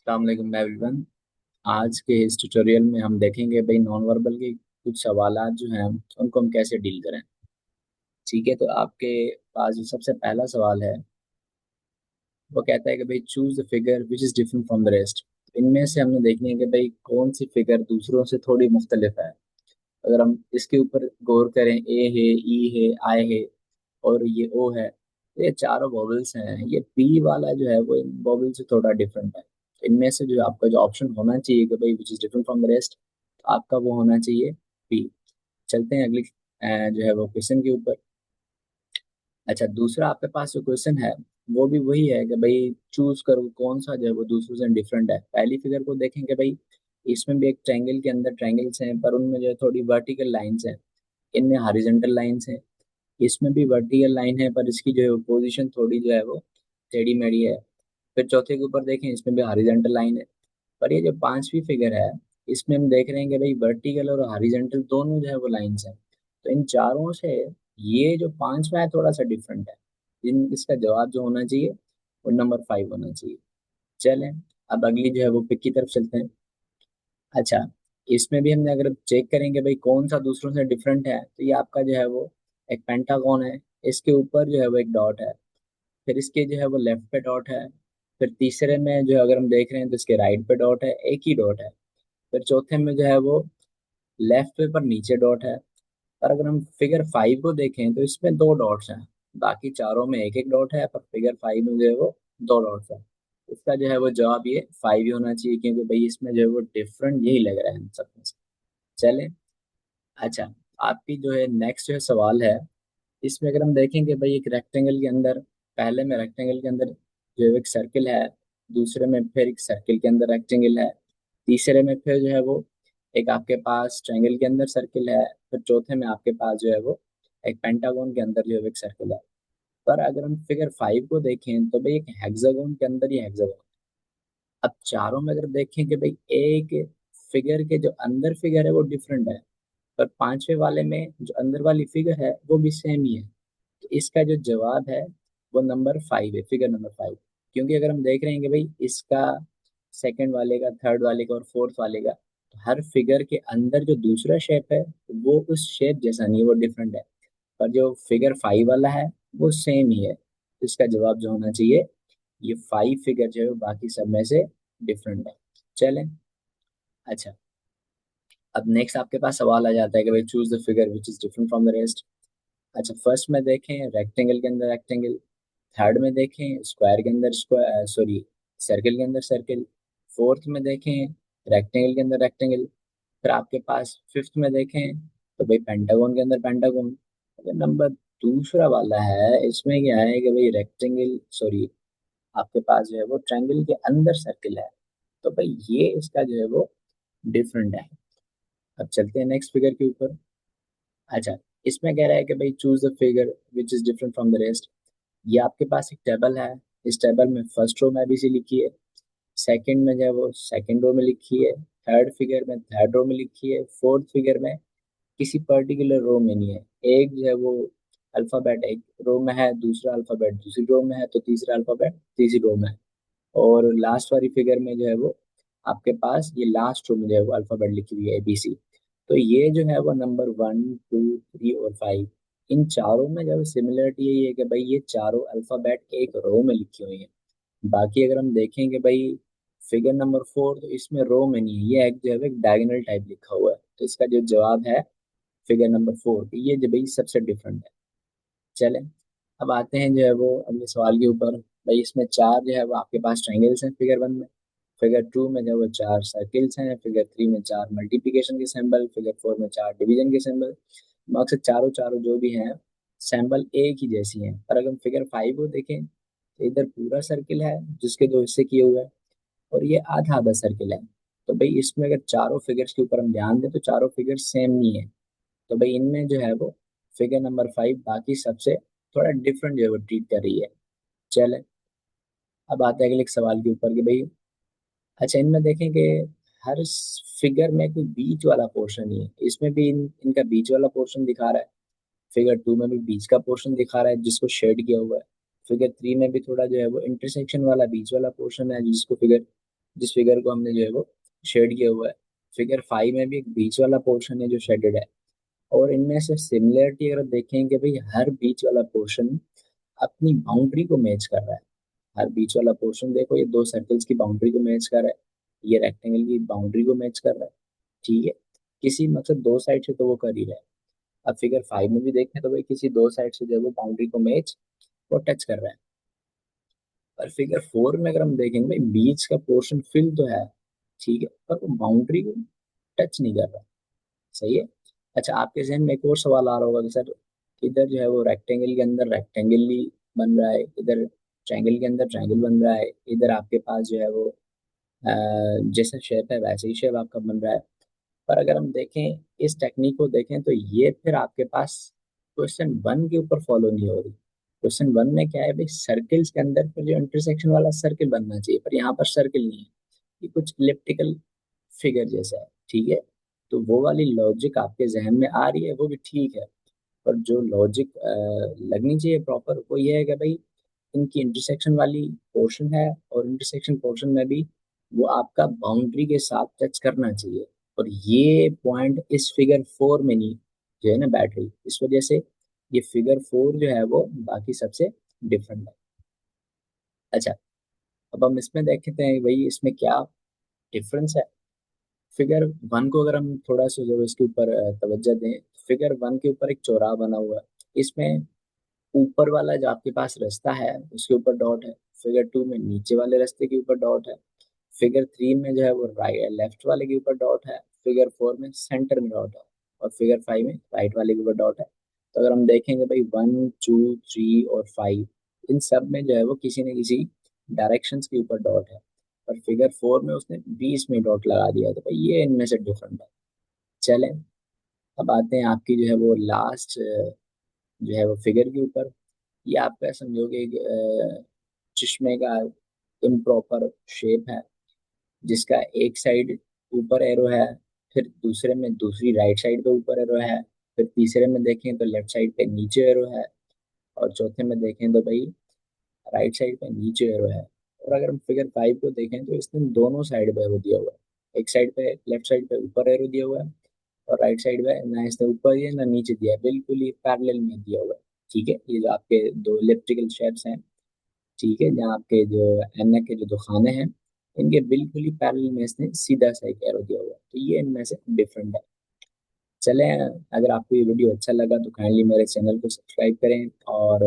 अस्सलाम वालेकुम एवरीवन। आज के इस ट्यूटोरियल में हम देखेंगे भाई नॉन वर्बल के कुछ सवालात जो हैं उनको हम कैसे डील करें। ठीक है, तो आपके पास जो सबसे पहला सवाल है वो कहता है कि भाई choose the figure which is different from the rest. इनमें से हमने देखनी है कि भाई कौन सी फिगर दूसरों से थोड़ी मुख्तलिफ है। अगर हम इसके ऊपर गौर करें, ए है, ई है, आई है और ये ओ है, तो ये चारों वॉवल्स हैं। ये पी वाला जो है वो इन वॉवल से थोड़ा डिफरेंट है। इनमें से जो आपका जो ऑप्शन होना चाहिए कि भाई which is different from the rest, आपका वो होना चाहिए पी। चलते हैं अगली जो है वो क्वेश्चन के ऊपर। अच्छा, दूसरा आपके पास जो क्वेश्चन है वो भी वही है कि भाई चूज करो कौन सा जो है वो दूसरों से डिफरेंट है। पहली फिगर को देखेंगे भाई, इसमें भी एक ट्रायंगल के अंदर ट्रायंगल्स हैं पर उनमें जो है थोड़ी वर्टिकल लाइंस हैं, इनमें हॉरिजॉन्टल लाइंस हैं। इसमें भी वर्टिकल लाइन है पर इसकी जो है पोजीशन थोड़ी जो है वो टेढ़ी मेढ़ी है। फिर चौथे के ऊपर देखें, इसमें भी हॉरिजॉन्टल लाइन है। पर ये जो पांचवी फिगर है इसमें हम देख रहे हैं कि भाई वर्टिकल और हॉरिजॉन्टल दोनों जो है वो लाइंस हैं। तो इन चारों से ये जो पांचवा है थोड़ा सा डिफरेंट है। इन इसका जवाब जो होना चाहिए वो नंबर 5 होना चाहिए। चलें, अब अगली जो है वो पिक की तरफ चलते हैं। अच्छा, इसमें भी हमने अगर चेक करेंगे भाई कौन सा दूसरों से डिफरेंट है, तो ये आपका जो है वो एक पेंटागन है। इसके ऊपर जो है वो एक डॉट है, फिर इसके जो है वो लेफ्ट पे डॉट है। फिर तीसरे में जो है अगर हम देख रहे हैं तो इसके राइट पे डॉट है, एक ही डॉट है। फिर चौथे में जो है वो लेफ्ट पे पर नीचे डॉट है। पर अगर हम फिगर 5 को देखें तो इसमें दो डॉट्स हैं। बाकी चारों में एक एक डॉट है पर फिगर 5 में जो है वो दो डॉट्स है। इसका जो है वो जवाब ये 5 ही होना चाहिए, क्योंकि भाई इसमें जो है वो डिफरेंट यही लग रहा है हम सब में से। चलें, अच्छा, आपकी जो है नेक्स्ट जो है सवाल है, इसमें अगर हम देखेंगे भाई एक रेक्टेंगल के अंदर, पहले में रेक्टेंगल के अंदर जो है एक सर्किल है, दूसरे में फिर एक सर्किल के अंदर रेक्टेंगल है, तीसरे में फिर जो है वो एक आपके पास ट्रायंगल के अंदर सर्किल है, फिर चौथे में आपके पास जो है वो एक पेंटागन के अंदर जो है एक सर्किल है। पर अगर हम फिगर 5 को देखें तो भाई एक हेक्सागोन के अंदर ही हेक्सागोन। अब चारों में अगर देखें कि भाई एक फिगर के जो अंदर फिगर है वो डिफरेंट है, पर पांचवे वाले में जो अंदर वाली फिगर है वो भी सेम ही है। तो इसका जो जवाब है वो नंबर 5 है, फिगर नंबर 5। क्योंकि अगर हम देख रहे हैं कि भाई इसका सेकंड वाले का, थर्ड वाले का और फोर्थ वाले का, तो हर फिगर के अंदर जो दूसरा शेप है वो उस शेप जैसा नहीं है, वो डिफरेंट है। पर जो फिगर 5 वाला है वो सेम ही है। तो इसका जवाब जो होना चाहिए, ये 5 फिगर जो है वो बाकी सब में से डिफरेंट है। चलें, अच्छा, अब नेक्स्ट आपके पास सवाल आ जाता है कि भाई choose the figure which is different from the rest. अच्छा, फर्स्ट में देखें रेक्टेंगल के अंदर रेक्टेंगल, थर्ड में देखें स्क्वायर के अंदर स्क्वायर, सॉरी, सर्कल के अंदर सर्कल, फोर्थ में देखें रेक्टेंगल के अंदर रेक्टेंगल, फिर आपके पास फिफ्थ में देखें तो भाई पेंटागन के अंदर पेंटागन। अगर नंबर दूसरा वाला है, इसमें क्या है कि भाई रेक्टेंगल, सॉरी, आपके पास जो है वो ट्रायंगल के अंदर सर्कल है। तो भाई ये इसका जो है वो डिफरेंट है। अब चलते हैं नेक्स्ट फिगर के ऊपर। अच्छा, इसमें कह रहा है कि भाई choose the figure which is different from the rest. ये आपके पास एक टेबल है। इस टेबल में फर्स्ट रो में एबीसी लिखी है, सेकंड में जो है वो सेकंड रो में लिखी है, थर्ड फिगर में थर्ड रो में लिखी है, फोर्थ फिगर में किसी पर्टिकुलर रो में नहीं है। एक जो है वो अल्फ़ाबेट एक रो में है, दूसरा अल्फ़ाबेट दूसरी रो में है, तो तीसरा अल्फ़ाबेट तीसरी रो में है। और लास्ट वाली फिगर में जो है वो आपके पास ये लास्ट रो में जो है वो अल्फ़ाबेट लिखी हुई है एबीसी। तो ये जो है वो नंबर 1, 2, 3 और 5, इन चारों में जो सिमिलरिटी यही है कि भाई ये चारों अल्फ़ाबेट एक रो में लिखी हुई है। बाकी अगर हम देखें कि भाई फिगर नंबर 4, तो इसमें रो में नहीं है, ये एक जो है एक डायगोनल टाइप लिखा हुआ है। तो इसका जो जवाब है फिगर नंबर 4, ये जो भाई सबसे डिफरेंट है। चलें, अब आते हैं जो है वो अगले सवाल के ऊपर। भाई इसमें चार जो है वो आपके पास ट्राइंगल्स हैं फिगर 1 में, फिगर 2 में जो है वो चार सर्किल्स हैं, फिगर 3 में चार मल्टीप्लिकेशन के सिंबल, फिगर 4 में चार डिवीजन के सिंबल। मकसद चारों चारों जो भी हैं सिंबल एक ही जैसी हैं। पर अगर हम फिगर 5 को देखें तो इधर पूरा सर्किल है जिसके दो हिस्से किए हुए हैं, और ये आधा आधा सर्किल है। तो भाई इसमें अगर चारों फिगर्स के ऊपर हम ध्यान दें तो चारों फिगर सेम नहीं है। तो भाई इनमें जो है वो फिगर नंबर 5 बाकी सबसे थोड़ा डिफरेंट जो है वो ट्रीट कर रही है। चले, अब आते हैं अगले एक सवाल के ऊपर कि भाई, अच्छा, इनमें देखें कि हर फिगर में कोई बीच वाला पोर्शन ही है। इसमें भी इनका बीच वाला पोर्शन दिखा रहा है। फिगर 2 में भी बीच का पोर्शन दिखा रहा है जिसको शेड किया हुआ है। फिगर 3 में भी थोड़ा जो है वो इंटरसेक्शन वाला बीच वाला पोर्शन है जिसको फिगर जिस फिगर को हमने जो है वो शेड किया हुआ है। फिगर 5 में भी एक बीच वाला पोर्शन है जो शेडेड है। और इनमें से सिमिलरिटी अगर देखें कि भाई हर बीच वाला पोर्शन अपनी बाउंड्री को मैच कर रहा है। हर बीच वाला पोर्शन देखो, ये दो सर्कल्स की बाउंड्री को मैच कर रहा है, ये रेक्टेंगल की बाउंड्री को मैच कर रहा है। ठीक है, किसी मतलब दो साइड से तो वो कर ही रहा है। अब फिगर 5 में भी देखें तो भाई किसी दो साइड से जो है वो बाउंड्री को मैच और टच कर रहा है। पर फिगर 4 में अगर हम देखेंगे भाई बीच का पोर्शन फिल तो है, ठीक है, पर वो बाउंड्री को टच नहीं कर रहा। सही है। अच्छा, आपके जहन में एक और सवाल आ रहा होगा कि सर इधर जो है वो रेक्टेंगल के अंदर रेक्टेंगल ही बन रहा है, इधर ट्रायंगल के अंदर ट्रायंगल बन रहा है, इधर आपके पास जो है वो अ, जैसा शेप है वैसे ही शेप आपका बन रहा है। पर अगर हम देखें इस टेक्निक को देखें तो ये फिर आपके पास क्वेश्चन वन के ऊपर फॉलो नहीं हो रही। क्वेश्चन वन में क्या है भाई, सर्कल्स के अंदर फिर जो इंटरसेक्शन वाला सर्कल बनना चाहिए, पर यहाँ पर सर्कल नहीं है, ये कुछ इलिप्टिकल फिगर जैसा है। ठीक है, तो वो वाली लॉजिक आपके जहन में आ रही है, वो भी ठीक है। पर जो लॉजिक लगनी चाहिए प्रॉपर, वो ये है कि भाई इनकी इंटरसेक्शन वाली पोर्शन है, और इंटरसेक्शन पोर्शन में भी वो आपका बाउंड्री के साथ टच करना चाहिए। और ये पॉइंट इस फिगर 4 में नहीं जो है ना बैठ रही, इस वजह से ये फिगर 4 जो है वो बाकी सबसे डिफरेंट है। अच्छा, अब हम इसमें देखते हैं भाई इसमें क्या डिफरेंस है। फिगर 1 को अगर हम थोड़ा सा जो है इसके ऊपर तवज्जो दें, फिगर 1 के ऊपर एक चौराहा बना हुआ है। इसमें ऊपर वाला जो आपके पास रास्ता है उसके ऊपर डॉट है। फिगर 2 में नीचे वाले रास्ते के ऊपर डॉट है। फिगर 3 में जो है वो राइट लेफ्ट वाले के ऊपर डॉट है। फिगर 4 में सेंटर में डॉट है। और फिगर 5 में राइट वाले के ऊपर डॉट है। तो अगर हम देखेंगे भाई 1 2 3 और 5, इन सब में जो है वो किसी न किसी डायरेक्शंस के ऊपर डॉट है। और फिगर 4 में उसने 20 में डॉट लगा दिया, तो भाई ये इनमें से डिफरेंट है। चलें, अब आते हैं आपकी जो है वो लास्ट जो है वो फिगर के ऊपर। ये आपका समझोगे एक, चश्मे का इम्प्रॉपर शेप है, जिसका एक साइड ऊपर एरो है, फिर दूसरे में दूसरी राइट साइड पे ऊपर एरो है, फिर तीसरे में देखें तो लेफ्ट साइड पे नीचे एरो है, और चौथे में देखें तो भाई राइट साइड पे नीचे एरो है। और अगर हम फिगर 5 को देखें तो इसने दोनों साइड पे एरो दिया हुआ है। एक साइड पे लेफ्ट साइड पे ऊपर एरो दिया हुआ है, और राइट साइड पे ना इसने ऊपर दिया ना नीचे दिया है, बिल्कुल ही पैरेलल में दिया हुआ है। ठीक है, ये जो आपके दो इलेक्ट्रिकल शेप्स हैं, ठीक है, जहाँ आपके जो एन के जो दो खाने हैं, इनके बिल्कुल ही पैरेलल में इसने सीधा सा एक एरो दिया हुआ है, तो ये इनमें से डिफरेंट है। चलें, अगर आपको ये वीडियो अच्छा लगा तो काइंडली मेरे चैनल को सब्सक्राइब करें, और